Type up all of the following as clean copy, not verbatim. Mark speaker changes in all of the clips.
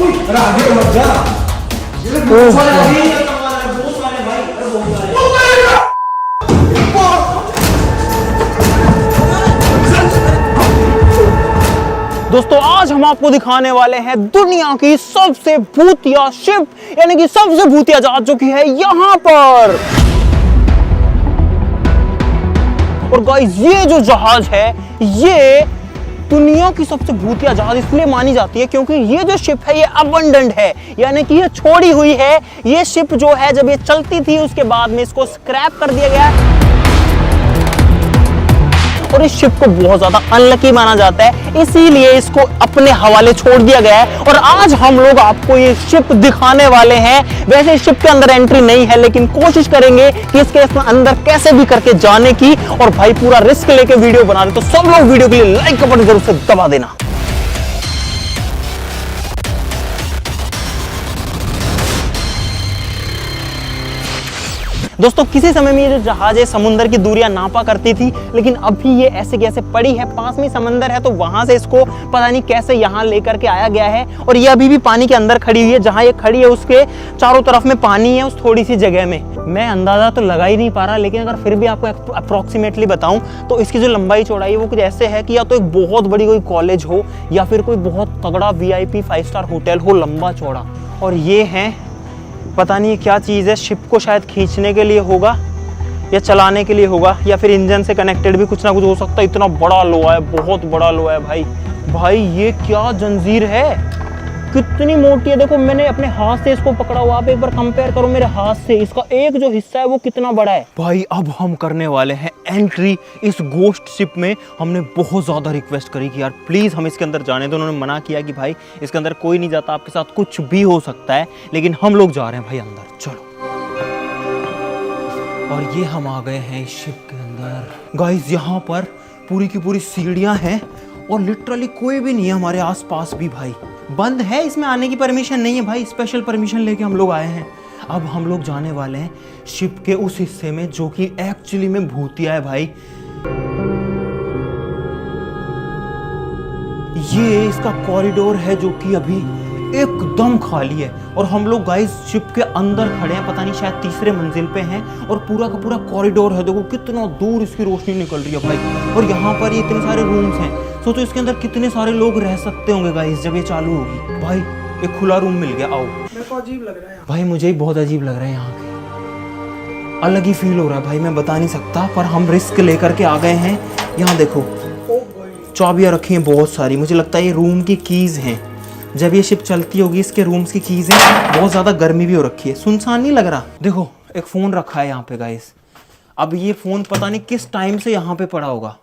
Speaker 1: अरे आगे मत जा।
Speaker 2: दोस्तों आज हम आपको दिखाने वाले हैं दुनिया की सबसे भूतिया शिप, यानी कि सबसे भूतिया जहाज जो कि है यहाँ पर। और गाइस ये जो जहाज है ये दुनिया की सबसे भूतिया जहाज इसलिए मानी जाती है क्योंकि ये जो शिप है ये अबंडेंट है, यानी कि ये छोड़ी हुई है। ये शिप जो है जब ये चलती थी उसके बाद में इसको स्क्रैप कर दिया गया और इस शिप को बहुत ज्यादा अनलकी माना जाता है, इसीलिए इसको अपने हवाले छोड़ दिया गया है। और आज हम लोग आपको ये शिप दिखाने वाले हैं। वैसे शिप के अंदर एंट्री नहीं है लेकिन कोशिश करेंगे कि इसके अंदर कैसे भी करके जाने की। और भाई पूरा रिस्क लेके वीडियो बना रहे तो सब लोग वीडियो के लिए लाइक का बटन जरूर से दबा देना। दोस्तों किसी समय में ये जो जहाज है समुद्र की दूरियां नापा करती थी, लेकिन अभी ये ऐसे कैसे पड़ी है, पास में समंदर है तो वहां से इसको पता नहीं कैसे यहाँ लेकर के आया गया है। और ये अभी भी पानी के अंदर खड़ी हुई है, जहां ये खड़ी है उसके चारों तरफ में पानी है उस थोड़ी सी जगह में। मैं अंदाजा तो लगा ही नहीं पा रहा, लेकिन अगर फिर भी आपको अप्रोक्सीमेटली बताऊं तो इसकी जो लंबाई चौड़ाई है वो कुछ ऐसे है कि या तो एक बहुत बड़ी कोई कॉलेज हो या फिर कोई बहुत तगड़ा VIP 5 स्टार होटल हो, लंबा चौड़ा। और ये है पता नहीं क्या चीज़ है, शिप को शायद खींचने के लिए होगा या चलाने के लिए होगा या फिर इंजन से कनेक्टेड भी कुछ ना कुछ हो सकता है। इतना बड़ा लोहा है, बहुत बड़ा लोहा है भाई। भाई ये क्या जंजीर है, कितनी मोटी है। देखो मैंने अपने हाथ से इसको पकड़ा हुआ, आप एक बार कंपेयर करो मेरे हाथ से, इसका एक जो हिस्सा है वो कितना बड़ा है। भाई अब हम करने वाले हैं एंट्री इस गोस्ट शिप में। हमने बहुत ज्यादा रिक्वेस्ट करी कि यार प्लीज हम इसके अंदर जाने दो। उन्होंने मना किया कि भाई इसके अंदर कोई नहीं जाता, आपके साथ कुछ भी हो सकता है, लेकिन हम लोग जा रहे हैं भाई अंदर, चलो। और ये हम आ गए हैं इस शिप के अंदर। गाइस यहाँ पर पूरी की पूरी सीढ़ियां हैं और लिटरली कोई भी नहीं है हमारे आसपास भी। भाई बंद है, इसमें आने की परमिशन नहीं है भाई, स्पेशल परमिशन लेके हम लोग आए हैं। अब हम लोग जाने वाले हैं शिप के उस हिस्से में जो कि एक्चुअली में भूतिया है भाई। ये इसका कॉरिडोर है जो कि अभी एकदम खाली है और हम लोग गाइस शिप के अंदर खड़े हैं, पता नहीं शायद तीसरे मंजिल पे हैं। और पूरा का पूरा कॉरिडोर है, देखो कितना दूर इसकी रोशनी निकल रही है भाई। और यहाँ पर ये इतने सारे रूम्स हैं, सोचो इसके अंदर कितने सारे लोग रह सकते होंगे गाइस जब ये चालू होगी। भाई एक खुला रूम मिल गया, आओ।
Speaker 1: मेरे को अजीब लग रहा है
Speaker 2: भाई, मुझे ही बहुत अजीब लग रहा है, यहाँ के अलग ही फील हो रहा है भाई, मैं बता नहीं सकता। पर हम रिस्क लेकर के आ गए हैं। यहाँ देखो चाबियाँ रखी हैं बहुत सारी, मुझे लगता है ये रूम की कीज हैं। जब ये शिप चलती होगी इसके रूम्स की कीज हैं। बहुत ज़्यादा गर्मी भी हो रखी है, सुनसान नहीं लग रहा। देखो एक फ़ोन रखा है यहाँ पे गाइस। अब ये फ़ोन पता नहीं किस टाइम से यहाँ पे पड़ा होगा।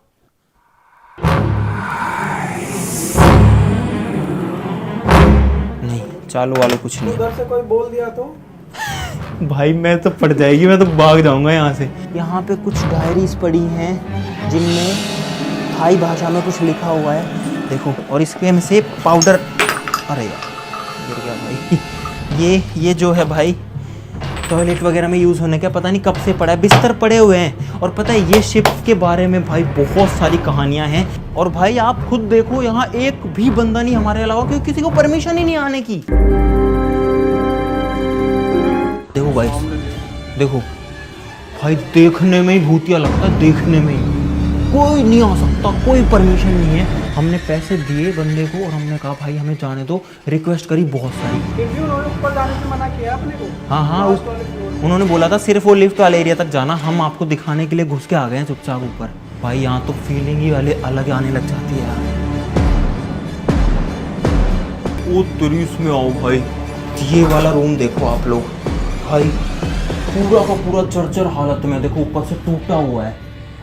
Speaker 2: नहीं चालू वाले कुछ नहीं।
Speaker 1: उधर से कोई बोल दिया तो
Speaker 2: भाई मैं तो पड़ जाएगी, मैं तो भाग जाऊंगा यहाँ से। यहाँ पे कुछ डायरीज पड़ी हैं जिनमें थाई भाषा में कुछ लिखा हुआ है, देखो। और इसके में से पाउडर, अरे यार गिर गया भाई। ये जो है भाई टॉयलेट वगैरह में यूज़ होने का पता नहीं कब से पड़ा है, बिस्तर पड़े हुए हैं। और पता है ये शिप के बारे में भाई बहुत सारी कहानियाँ हैं। और भाई आप खुद देखो यहाँ एक भी बंदा नहीं हमारे अलावा, क्योंकि किसी को परमिशन ही नहीं आने की। देखो भाई देखो भाई, देखने में ही भूतिया लगता है, देखने में ही। कोई नहीं आ सकता, कोई परमिशन नहीं है। हमने पैसे दिए बंदे को और हमने कहा भाई हमें जाने दो, रिक्वेस्ट करी बहुत सारी।
Speaker 1: ऊपर जाने से मना किया आपने को?
Speaker 2: हाँ उन्होंने बोला था सिर्फ वो लिफ्ट वाले एरिया तक जाना, हम आपको दिखाने के लिए घुस के आ गए हैं चुपचाप ऊपर। भाई यहाँ तो फीलिंग ही वाले अलग आने लग जाती है यार। ओ तरीस में आओ भाई, ये वाला रूम देखो आप लोग भाई, पूरा का पूरा जर्जर हालत में, देखो ऊपर से टूटा हुआ है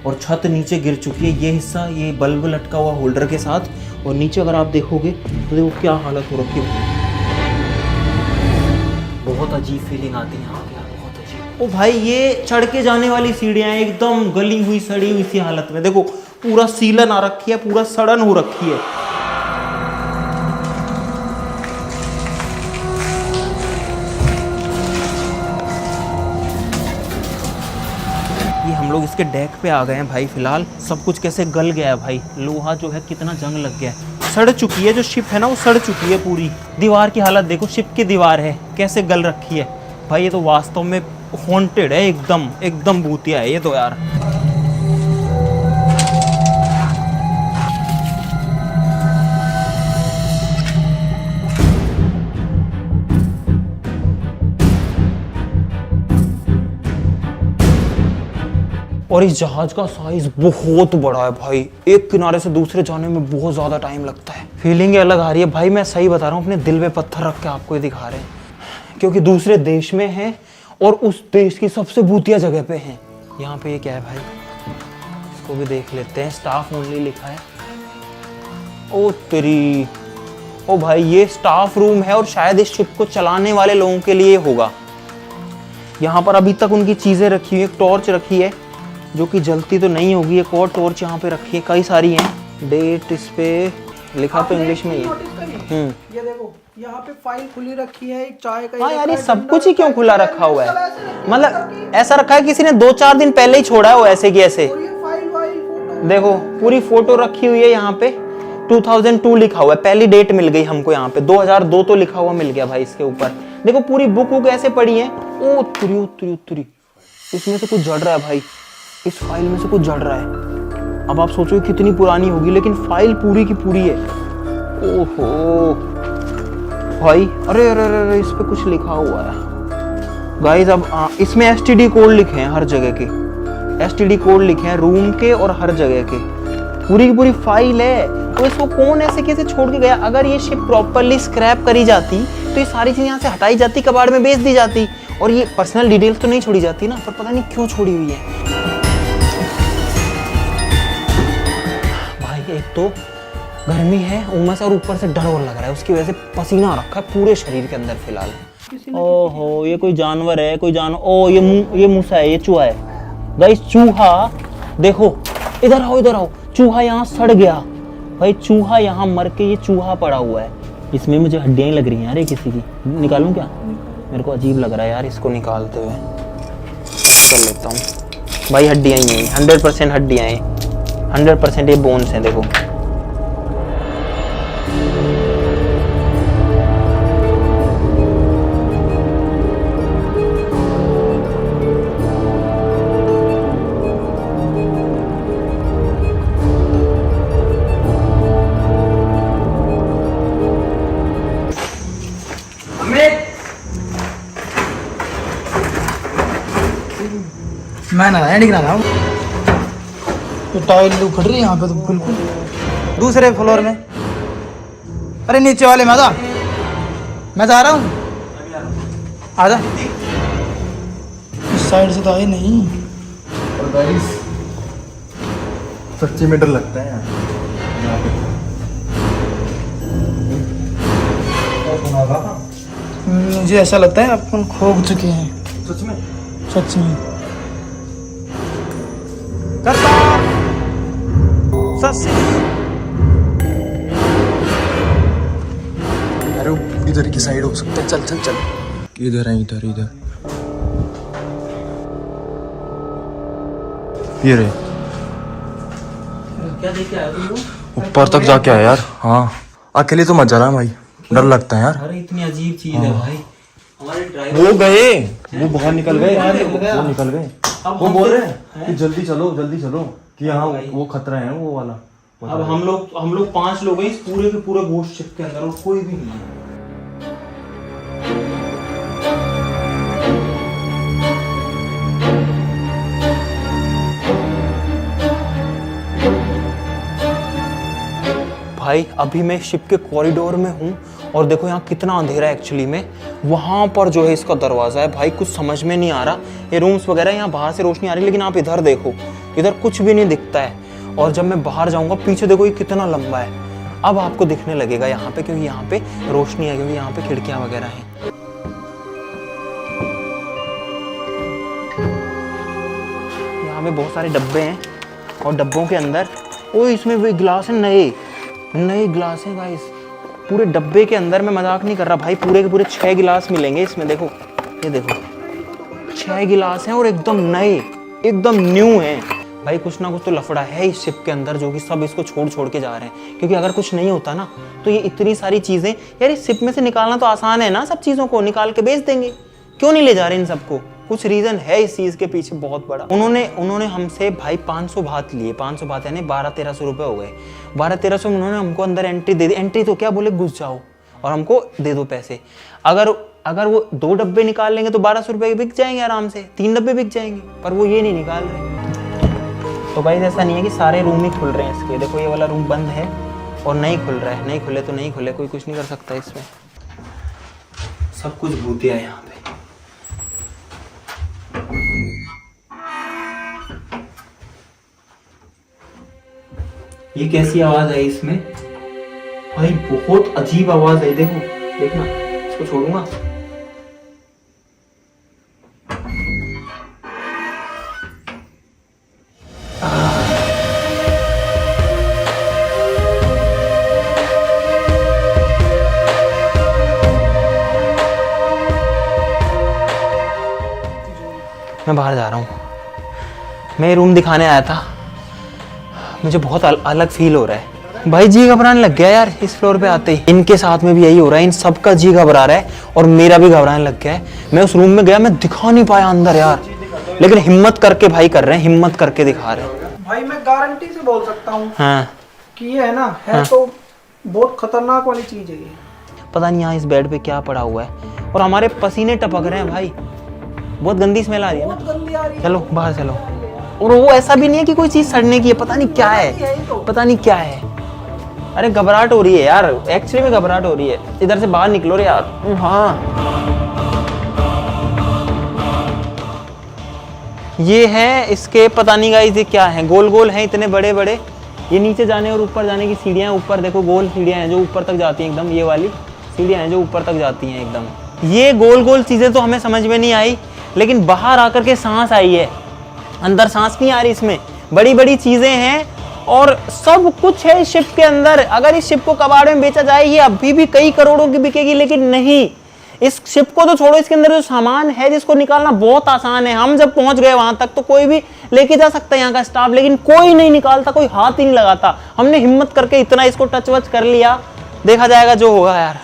Speaker 2: और छत नीचे गिर चुकी है। ये हिस्सा ये बल्ब लटका हुआ होल्डर के साथ, और नीचे अगर आप देखोगे तो देखो क्या हालत हो रखी है। बहुत अजीब फीलिंग आती है यहाँ पे, बहुत अजीब। ओ भाई ये चढ़ के जाने वाली सीढ़ियाँ एकदम गली हुई सड़ी हुई सी हालत में, देखो पूरा सीलन आ रखी है, पूरा सड़न हो रखी है। इसके डेक पे आ गए हैं भाई। फिलहाल सब कुछ कैसे गल गया है भाई, लोहा जो है कितना जंग लग गया है, सड़ चुकी है। जो शिप है ना वो सड़ चुकी है पूरी। दीवार की हालत देखो, शिप की दीवार है कैसे गल रखी है भाई। ये तो वास्तव में हॉन्टेड है, एकदम एकदम भूतिया है ये तो यार। और इस जहाज का साइज बहुत बड़ा है भाई, एक किनारे से दूसरे जाने में बहुत ज्यादा टाइम लगता है। फीलिंग अलग आ रही है भाई, मैं सही बता रहा हूँ, अपने दिल पे पत्थर रख के आपको ये दिखा रहे हैं, क्योंकि दूसरे देश में है और उस देश की सबसे भूतिया जगह पे हैं। यहाँ पे ये क्या है भाई, इसको भी देख लेते हैं। स्टाफ ओनली लिखा है। ओ तेरी, ओ भाई ये स्टाफ रूम है और शायद इस शिप को चलाने वाले लोगों के लिए होगा। यहाँ पर अभी तक उनकी चीजें रखी हुई, एक टॉर्च रखी है जो कि जलती तो नहीं होगी, एक और टॉर्च यहाँ पे रखी है, कई सारी हैं। डेट इस पे लिखा तो इंग्लिश में ही है।
Speaker 1: ये देखो यहाँ पे फाइल खुली रखी है, एक चाय का।
Speaker 2: हाँ यार ये सब कुछ ही क्यों खुला रखा हुआ है, मतलब ऐसा रखा है किसी ने 2-4 दिन पहले ही छोड़ा है वो ऐसे की ऐसे। देखो पूरी फोटो रखी हुई है यहाँ पे, 2002 लिखा हुआ है, पहली डेट मिल गई हमको यहाँ पे, 2002 तो लिखा हुआ मिल गया भाई इसके ऊपर। देखो पूरी बुक ऐसे पड़ी है। ओ तुरी तुरी तुरी, इसमें से कुछ जड़ रहा है भाई, इस फाइल में से कुछ जड़ रहा है। अब आप सोचो कितनी पुरानी होगी, लेकिन फाइल पूरी की पूरी है। ओहो भाई, अरे अरे अरे इस पे कुछ लिखा हुआ है गाइस। अब इसमें एसटीडी कोड लिखे हैं, हर जगह के एसटीडी कोड लिखे हैं, रूम के और हर जगह के। पूरी की पूरी फाइल है। तो इसको कौन ऐसे कैसे छोड़ के गया? अगर ये शिप प्रॉपरली स्क्रैप करी जाती तो ये सारी चीजें यहाँ से हटाई जाती, कबाड़ में बेच दी जाती, और ये पर्सनल डिटेल्स तो नहीं छोड़ी जाती ना, पर पता नहीं क्यों छोड़ी हुई है। एक तो गर्मी है, उमस, और ऊपर से डर और लग रहा है, उसकी वजह से पसीना आ रखा है पूरे शरीर के अंदर फिलहाल। ओहो ये कोई जानवर है, कोई जानवर। ओ ये मूसा है, ये चूहा है गाइस, चूहा। देखो इधर आओ इधर आओ, चूहा यहाँ सड़ गया भाई, चूहा यहाँ मर के ये चूहा पड़ा हुआ है। इसमें मुझे हड्डियां लग रही हैं यार, ये किसी की निकालूं क्या? मेरे को अजीब लग रहा है यार इसको निकालते हुए, कर लेता हूँ भाई। हड्डियां ही हैं, 100% हड्डियां हैं, 100% ये बोन्स हैं। देखो
Speaker 1: मैं ना दिख रहा था, तो टाइल उखड़ रही है यहाँ पे तो बिल्कुल।
Speaker 3: दूसरे फ्लोर में, अरे नीचे वाले में आ जा, मैं जा रहा हूँ, आ जा।
Speaker 1: इस साइड से तो आए नहीं।
Speaker 4: और गाइस सच्ची में डर लगता है यहाँ पे।
Speaker 1: मुझे ऐसा लगता है अपन खो चुके हैं
Speaker 4: सच में।
Speaker 1: सच में।
Speaker 3: करता सच।
Speaker 4: अरे वो इधर की साइड हो सकता है, चल चल चल। इधर है, इधर इधर ये रहे।
Speaker 2: क्या देख के आया तुम लोग?
Speaker 4: ऊपर तक जाके आया यार। हाँ अकेले तो मत जाना भाई, डर लगता है यार।
Speaker 2: अरे इतनी अजीब चीज है भाई। हमारे ड्राइवर
Speaker 4: वो गए, वो बाहर निकल गए, वो निकल गए। वो बोल रहे हैं कि जल्दी चलो कि यहाँ वो खतरा है वो वाला।
Speaker 2: अब हम लोग 5 लोग हैं इस पूरे के पूरे घोस्ट शिप के अंदर, और कोई भी नहीं है। भाई अभी मैं शिप के कॉरिडोर में हूँ और देखो यहाँ कितना अंधेरा है एक्चुअली में। वहाँ पर जो है इसका दरवाज़ा है भाई, कुछ समझ में नहीं आ रहा। ये रूम्स वगैरह यहाँ बाहर से रोशनी आ रही है, लेकिन आप इधर देखो, इधर कुछ भी नहीं दिखता है। और जब मैं बाहर जाऊँगा, पीछे देखो ये कितना लंबा है। अब आपको दिखने लगेगा यहाँ पे, क्योंकि यहाँ पे रोशनी है, क्योंकि यहाँ पे खिड़कियाँ वगैरह हैं। यहाँ पे बहुत सारे डब्बे हैं और डब्बों के अंदर ओ इसमें वो गिलास है, नए गिलास हैं गाइस पूरे डब्बे के अंदर। मैं मजाक नहीं कर रहा भाई, पूरे के पूरे 6 गिलास मिलेंगे इसमें। देखो ये देखो 6 गिलास हैं और एकदम नए, एकदम न्यू है। भाई कुछ ना कुछ तो लफड़ा है इस शिप के अंदर, जो कि सब इसको छोड़ छोड़ के जा रहे हैं। क्योंकि अगर कुछ नहीं होता ना तो ये इतनी सारी चीजें, यार इस शिप में से निकालना तो आसान है ना, सब चीजों को निकाल के बेच देंगे। क्यों नहीं ले जा रहे इन सबको? कुछ रीजन है इस चीज के पीछे बहुत बड़ा। उन्होंने हमसे भाई 500 बात लिए, 500 बात यानी 1200-1300 रुपए हो गए। 1200-1300 में उन्होंने हमको अंदर एंट्री दे दी। एंट्री तो क्या, बोले घुस जाओ और हमको दे दो पैसे। अगर वो 2 डब्बे निकाल लेंगे तो 1200 रुपए बिक जाएंगे आराम से, 3 डब्बे बिक जाएंगे, पर वो ये नहीं निकाल रहे। तो भाई ऐसा नहीं है कि सारे रूम ही खुल रहे हैं इसके। देखो ये वाला रूम बंद है और नहीं खुल रहा है, नहीं खुले तो नहीं खुले, कोई कुछ नहीं कर सकता इसमें। सब कुछ भूतिया है यहाँ पे। ये कैसी आवाज है इसमें भाई? बहुत अजीब आवाज है। देखो, देखना, इसको छोड़ूंगा। मैं बाहर जा रहा हूँ। मैं रूम दिखाने आया था, मुझे बहुत अलग फील हो रहा है भाई। जी घबराने लग गया यार इस फ्लोर पे आते ही। इनके साथ में भी यही हो रहा है, इन सबका जी घबरा रहा है और मेरा भी घबराने लग गया है। मैं उस रूम में गया, मैं दिखा नहीं पाया अंदर यार, लेकिन हिम्मत करके भाई कर रहे हैं, हिम्मत करके दिखा रहे हैं।
Speaker 1: भाई मैं गारंटी से बोल सकता हूँ
Speaker 2: हाँ
Speaker 1: कि ये है ना, है तो बहुत खतरनाक वाली चीज है ये।
Speaker 2: पता नहीं यहाँ इस बेड पे क्या पड़ा हुआ है और हमारे पसीने टपक रहे हैं भाई। बहुत गंदी स्मेल आ रही है ना। चलो बाहर चलो। और वो ऐसा भी नहीं है कि कोई चीज सड़ने की है, पता नहीं क्या है, पता नहीं क्या है। अरे घबराहट हो रही है यार, एक्चुअली में घबराहट हो रही है। इधर से बाहर निकलो रे यार। हाँ ये है इसके, पता नहीं गाइस ये क्या है, गोल गोल हैं इतने बड़े बड़े। ये नीचे जाने और ऊपर जाने की सीढ़ियाँ, ऊपर देखो गोल सीढ़ियाँ हैं जो ऊपर तक जाती हैं एकदम। ये वाली सीढ़ियाँ हैं जो ऊपर तक जाती हैं एकदम। ये गोल गोल चीजें तो हमें समझ में नहीं आई, लेकिन बाहर आकर के सांस आई है। अंदर सांस नहीं आ रही इसमें। बड़ी बड़ी चीजें हैं और सब कुछ है इस शिप के अंदर। अगर इस शिप को कबाड़ में बेचा जाए ये अभी भी कई करोड़ों की बिकेगी, लेकिन नहीं, इस शिप को तो छोड़ो, इसके अंदर जो सामान है जिसको निकालना बहुत आसान है। हम जब पहुंच गए वहां तक तो कोई भी लेके जा सकता है यहाँ का स्टाफ, लेकिन कोई नहीं निकालता, कोई हाथ ही नहीं लगाता। हमने हिम्मत करके इतना इसको टच वच कर लिया, देखा जाएगा जो होगा यार।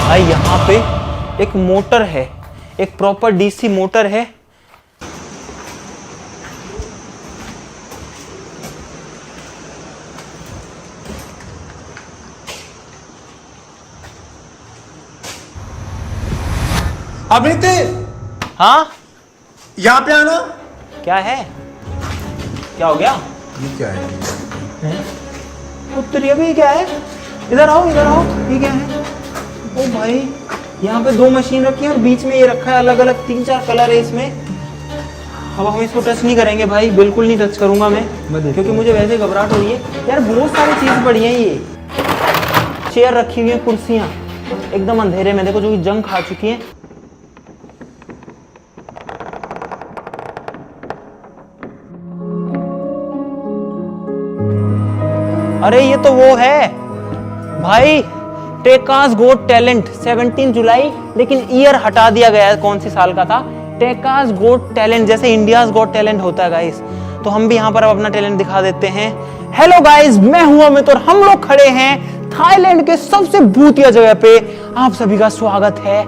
Speaker 2: भाई यहाँ पे एक मोटर है, एक प्रॉपर डीसी मोटर है।
Speaker 3: अमित,
Speaker 2: हाँ
Speaker 3: यहाँ पे आना।
Speaker 2: क्या है, क्या हो गया?
Speaker 3: ये क्या है?
Speaker 2: उत्तर ये भी क्या है? इधर आओ, इधर आओ। ये क्या है? ओ भाई यहाँ पे 2 मशीन रखी है और बीच में ये रखा है, अलग अलग 3-4 कलर है इसमें। अब हम इसको टच नहीं करेंगे भाई, बिल्कुल नहीं टच करूंगा मैं, क्योंकि मुझे वैसे घबराहट हो रही है यार। बहुत सारी चीज पड़ी है। ये चेयर रखी हुई है, कुर्सियां एकदम अंधेरे में, देखो जो कि जंग खा चुकी हैं। अरे ये तो वो है भाई, टेकास गोट टैलेंट 17 जुलाई, लेकिन ईयर हटा दिया गया है, कौन सी साल का था। टेकास गोट टैलेंट, जैसे इंडियाज गोट टैलेंट होता है गाइस, तो हम भी यहाँ पर अब अपना टैलेंट दिखा देते हैं। हेलो गाइस, मैं हूं अमित और हम लोग खड़े हैं थाईलैंड के सबसे भूतिया जगह पे। आप सभी का स्वागत है।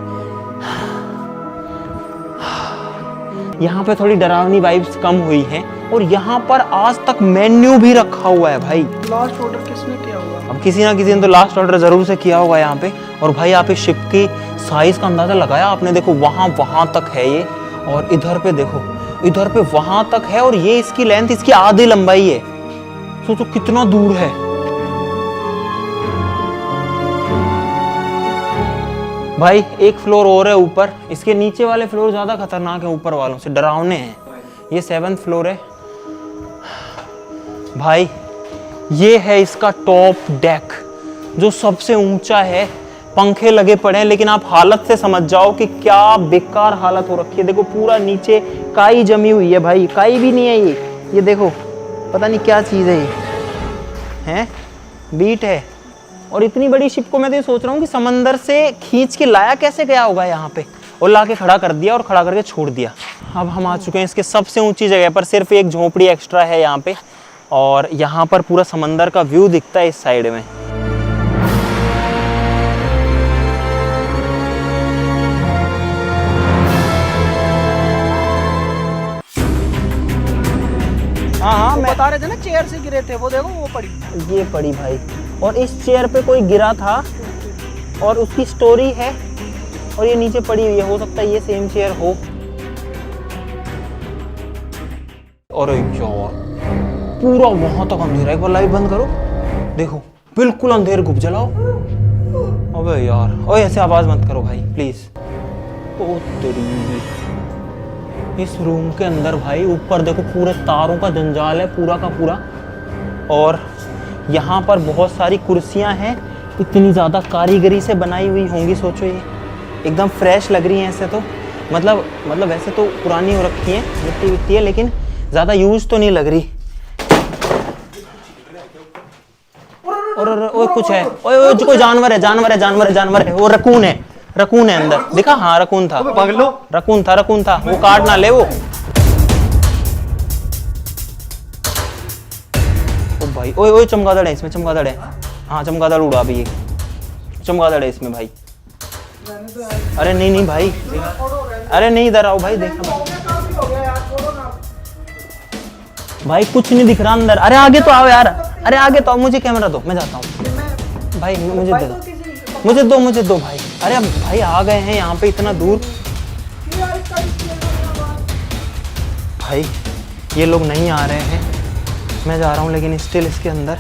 Speaker 2: यहाँ पे थोड़ी डरावनी वाइब्स कम हुई हैं और यहाँ पर आज तक मेन्यू भी रखा हुआ है भाई।
Speaker 1: लास्ट ऑर्डर किसने किया होगा?
Speaker 2: अब किसी ना किसी ने तो लास्ट ऑर्डर जरूर से किया होगा यहाँ पे। और भाई आप इस शिप की साइज का अंदाजा लगाया आपने? देखो वहां तक है ये, और इधर पे देखो, इधर पे वहां तक है, और ये इसकी लेंथ, इसकी आधी लंबाई है। सोचो कितना दूर है भाई। एक फ्लोर और है ऊपर, इसके नीचे वाले फ्लोर ज्यादा खतरनाक है ऊपर वालों से, डरावने हैं। ये 7th फ्लोर है भाई। ये है इसका टॉप डेक जो सबसे ऊंचा है। पंखे लगे पड़े हैं, लेकिन आप हालत से समझ जाओ कि क्या बेकार हालत हो रखी है। देखो पूरा नीचे काई जमी हुई है भाई, काई भी नहीं है ये देखो, पता नहीं क्या चीज़ है ये, हैं बीट है। और इतनी बड़ी शिप को मैं तो ये सोच रहा हूँ कि समंदर से खींच के लाया कैसे गया होगा यहाँ पे, और ला के खड़ा कर दिया और खड़ा करके छोड़ दिया। अब हम आ चुके हैं इसके सबसे ऊंची जगह पर, सिर्फ एक झोपड़ी एक्स्ट्रा है यहाँ पे, और यहाँ पर पूरा समंदर का व्यू दिखता है इस साइड में। हाँ मैं
Speaker 1: बता रहे थे ना चेयर से गिरे थे, वो देखो वो पड़ी।
Speaker 2: ये पड़ी भाई, और इस चेयर पे कोई गिरा था और उसकी स्टोरी है, और ये नीचे पड़ी हुई है, हो सकता है ये सेम चेयर हो। अरे यार पूरा वहां तक अंधेरा, एक बार लाइट बंद करो, देखो बिल्कुल अंधेर, घुप जलाओ। अबे यार, ओए ऐसे आवाज मत करो भाई प्लीज। ओ तेरी, इस रूम के अंदर भाई ऊपर देखो पूरे तारों का जंजाल है पूरा का पूरा, और यहाँ पर बहुत सारी कुर्सियाँ हैं, इतनी ज़्यादा कारीगरी से बनाई हुई होंगी, सोचो ये एकदम फ्रेश लग रही हैं ऐसे तो, मतलब वैसे तो पुरानी हो रखी है, मिट्टी विट्टी है, लेकिन ज़्यादा यूज तो नहीं लग रही। और कुछ है, ओए कोई जानवर है, वो रकून है अंदर, देखा? हाँ रकून था, रकून था, वो काट ना ले वो। ओ भाई, ओए चमगादड़ है इसमें, चमगादड़ है, हाँ चमगादड़ उड़ा भी, चमगादड़ है इसमें भाई। अरे नहीं भाई, अरे नहीं इधर आओ भाई, देखा भाई कुछ नहीं दिख रहा अंदर। अरे आगे तो आओ यार, अरे आगे तो आओ, मुझे कैमरा दो, मैं जाता हूँ भाई, मुझे दो भाई। अरे अब भाई आ गए हैं यहाँ पे इतना दूर, भाई ये लोग नहीं आ रहे हैं, मैं जा रहा हूँ, लेकिन स्टिल इसके अंदर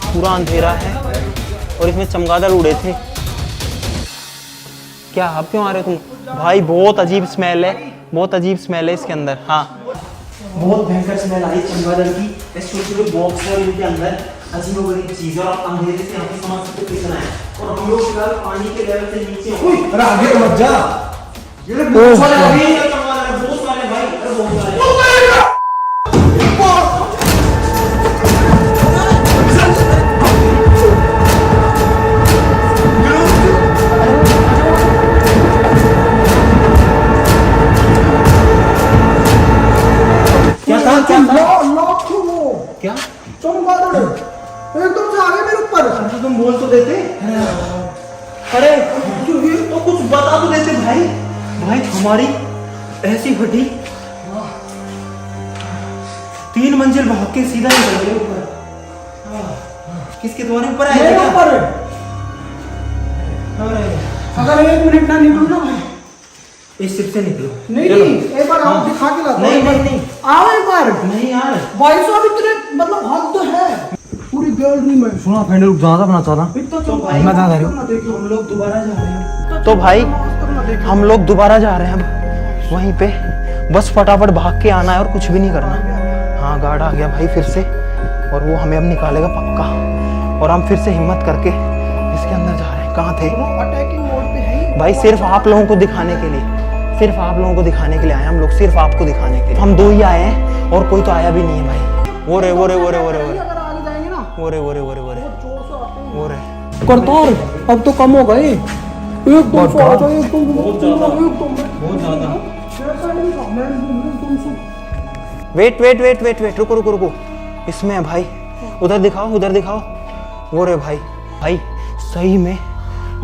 Speaker 2: पूरा अंधेरा है, और इसमें चमगादड़ उड़े थे। क्या आप क्यों आ रहे हो तुम भाई? बहुत अजीब स्मेल है इसके अंदर। हाँ बहुत भयंकर स्मेल आई चमगादड़ की, छोटे बॉक्स है इनके अंदर, अजीब चीज, और आप अंधेरे से यहाँ पे समझ सकते कितना है, और हम लोग फिलहाल पानी के लेवल से नीचे हैं।
Speaker 3: अरे आगे मत जा,
Speaker 2: ये
Speaker 3: बहुत
Speaker 2: सारे
Speaker 3: सारे
Speaker 2: भाई, अरे बहुत सारे। क्या
Speaker 1: चमगादड़ एकदम से आ गए मेरे ऊपर।
Speaker 2: तो तुम बोल तो देते, अरे तो कुछ बता तो देते भाई। हमारी ऐसी फटी, 3 मंजिल भाग के सीधा निकल गए ऊपर। किसके तुम्हारे ऊपर आए थे? ऊपर
Speaker 1: अगर 1 मिनट ना निकलू ना भाई,
Speaker 2: इस शिप से निकलो।
Speaker 1: नहीं एक बार आओ, दिखा के लाता हूं।
Speaker 2: नहीं
Speaker 1: आओ एक बार।
Speaker 2: नहीं यार,
Speaker 1: भाई साहब इतने मतलब हद तो है पूरी गैलरी में।
Speaker 3: सुना फ्रेंड रुक जा, अपना चाहता
Speaker 1: तो भाई
Speaker 3: मैं कहाँ जा रही हूँ?
Speaker 1: हम लोग दोबारा जा रहे हैं।
Speaker 2: तो भाई हम लोग दोबारा जा रहे हैं अब वहीं पे, बस फटाफट भाग के आना है और कुछ भी नहीं करना। हाँ गार्ड आ गया भाई फिर से, और वो हमें अब निकालेगा पक्का, और हम फिर से हिम्मत करके इसके अंदर जा रहे हैं। कहाँ थे
Speaker 1: अटैकिंग मोड पे है
Speaker 2: भाई? सिर्फ आप लोगों को दिखाने के लिए, सिर्फ आप लोगों को दिखाने के लिए आए हम लोग, सिर्फ आपको दिखाने के लिए। हम 2 ही आए हैं और कोई तो आया भी नहीं है भाई। वो रे
Speaker 1: अगर आगे जाएंगे ना
Speaker 2: वो रे
Speaker 1: करतार अब तो कम हो गए। एकदम से आ जाओ, एकदम
Speaker 2: वेट, रुको, इसमें है भाई, उधर दिखाओ। वो रे भाई सही में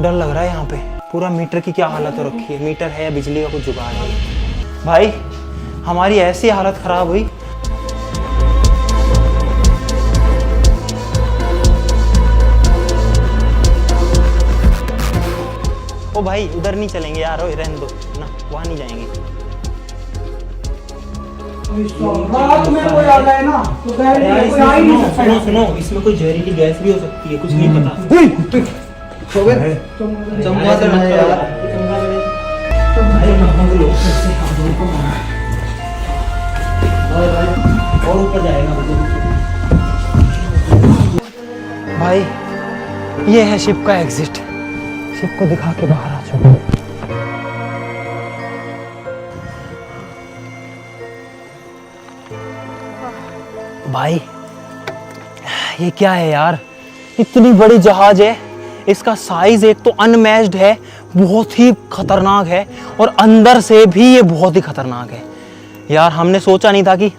Speaker 2: डर लग रहा है यहाँ पे। पूरा मीटर की क्या हालत हो रखी है, मीटर है या बिजली का कुछ जुगाड़ है भाई? हमारी ऐसी हालत खराब हुई। ओ भाई उधर नहीं चलेंगे यार, रहने दो ना, वहां नहीं जाएंगे।
Speaker 1: रात में कोई आ गए ना तो कोई आ ही नहीं सकता।
Speaker 2: सुनो, इसमें कोई जहरीली गैस भी हो सकती है, कुछ नहीं पता।
Speaker 3: चमगादड़ है यार।
Speaker 2: और ऊपर जाएगा भाई। ये है शिप का एग्जिट, शिप को दिखा के बाहर आ चुका। भाई ये क्या है यार, इतनी बड़ी जहाज है, इसका साइज एक तो अनमैच्ड है, बहुत ही खतरनाक है, और अंदर से भी ये बहुत ही खतरनाक है यार। हमने सोचा नहीं था कि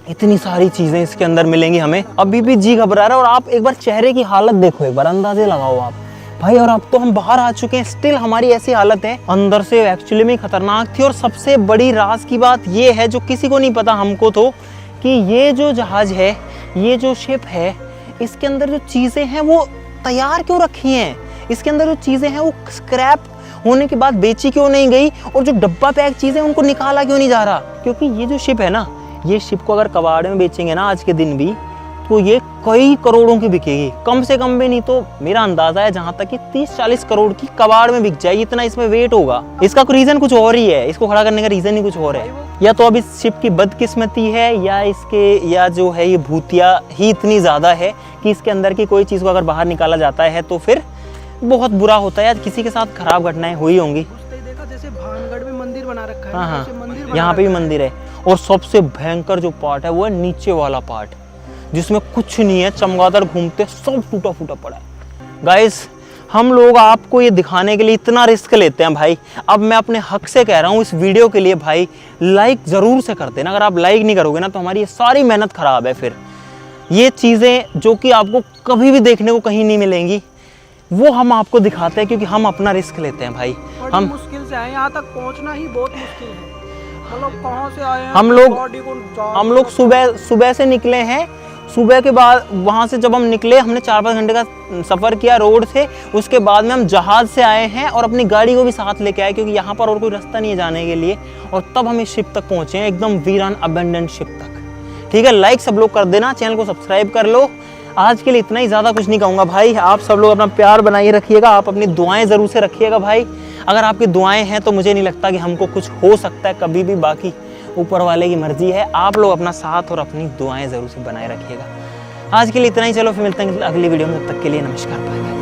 Speaker 2: इतनी सारी चीजें इसके अंदर मिलेंगी हमें। अभी भी जी घबरा रहा है। और आप एक बार चेहरे की हालत देखो, एक बार अंदाजे लगाओ आप भाई। और अब तो हम बाहर आ चुके हैं, स्टिल हमारी ऐसी हालत है। अंदर से एक्चुअली में खतरनाक थी। और सबसे बड़ी राज की बात ये है, जो किसी को नहीं पता, हमको तो, कि ये जो जहाज है, ये जो शिप है, इसके अंदर जो चीजें हैं वो तैयार क्यों रखी हैं। इसके अंदर जो चीजें हैं वो स्क्रैप होने के बाद बेची क्यों नहीं गई, और जो डब्बा पैक चीजें उनको निकाला क्यों नहीं जा रहा। क्योंकि ये जो शिप है ना, ये शिप को अगर कबाड़ में बेचेंगे ना आज के दिन भी, तो ये कई करोड़ों की बिकेगी, कम से कम भी नहीं तो मेरा अंदाजा है जहां तक कि 30-40 करोड़ की कबाड़ में बिक जाएगी, इतना इसमें वेट होगा। इसका रीजन कुछ और ही है, इसको खड़ा करने का रीजन ही कुछ और है। या तो अब इस शिप की बदकिस्मती है, या जो है ये भूतिया ही इतनी ज्यादा है कि इसके अंदर की कोई चीज को अगर बाहर निकाला जाता है तो फिर बहुत बुरा होता है, या किसी के साथ खराब घटनाएं हुई होंगी।
Speaker 1: देखा जैसे भानगढ़ में मंदिर बना रखा है,
Speaker 2: हाँ,
Speaker 1: मंदिर
Speaker 2: यहाँ पे भी मंदिर है। और सबसे भयंकर जो पार्ट है वो है नीचे वाला पार्ट, जिसमें कुछ नहीं है, चमगादड़ घूमते, सब टूटा फूटा पड़ा है। गाइस, हम लोग आपको ये दिखाने के लिए इतना रिस्क लेते हैं भाई। अब मैं अपने हक से कह रहा हूँ, इस वीडियो के लिए भाई लाइक जरूर से कर देना। अगर आप लाइक नहीं करोगे ना तो हमारी ये सारी मेहनत खराब है। फिर ये चीजें जो कि आपको कभी भी देखने को कहीं नहीं मिलेंगी, वो हम आपको दिखाते हैं क्योंकि हम अपना रिस्क लेते हैं भाई। हम
Speaker 1: मुश्किल से आए, यहाँ तक पहुँचना ही बहुत मुश्किल है। मतलब कहाँ से आए हैं,
Speaker 2: हम लोग सुबह से निकले हैं। सुबह के बाद वहाँ से जब हम निकले, हमने 4-5 घंटे का सफ़र किया रोड से। उसके बाद में हम जहाज़ से आए हैं और अपनी गाड़ी को भी साथ लेके आए, क्योंकि यहाँ पर और कोई रास्ता नहीं है जाने के लिए। और तब हम इस शिप तक पहुँचे हैं, एकदम वीरान अबेंडेंड शिप तक। ठीक है, लाइक सब लोग कर देना, चैनल को सब्सक्राइब कर लो। आज के लिए इतना ही, ज़्यादा कुछ नहीं कहूँगा भाई। आप सब लोग अपना प्यार बनाए रखिएगा, आप अपनी दुआएं ज़रूर से रखिएगा भाई। अगर आपकी दुआएं हैं तो मुझे नहीं लगता कि हमको कुछ हो सकता है कभी भी। बाकी ऊपर वाले की मर्जी है। आप लोग अपना साथ और अपनी दुआएं ज़रूर से बनाए रखिएगा। आज के लिए इतना ही, चलो फिर मिलते हैं अगली वीडियो में। तब तक के लिए नमस्कार, बाय।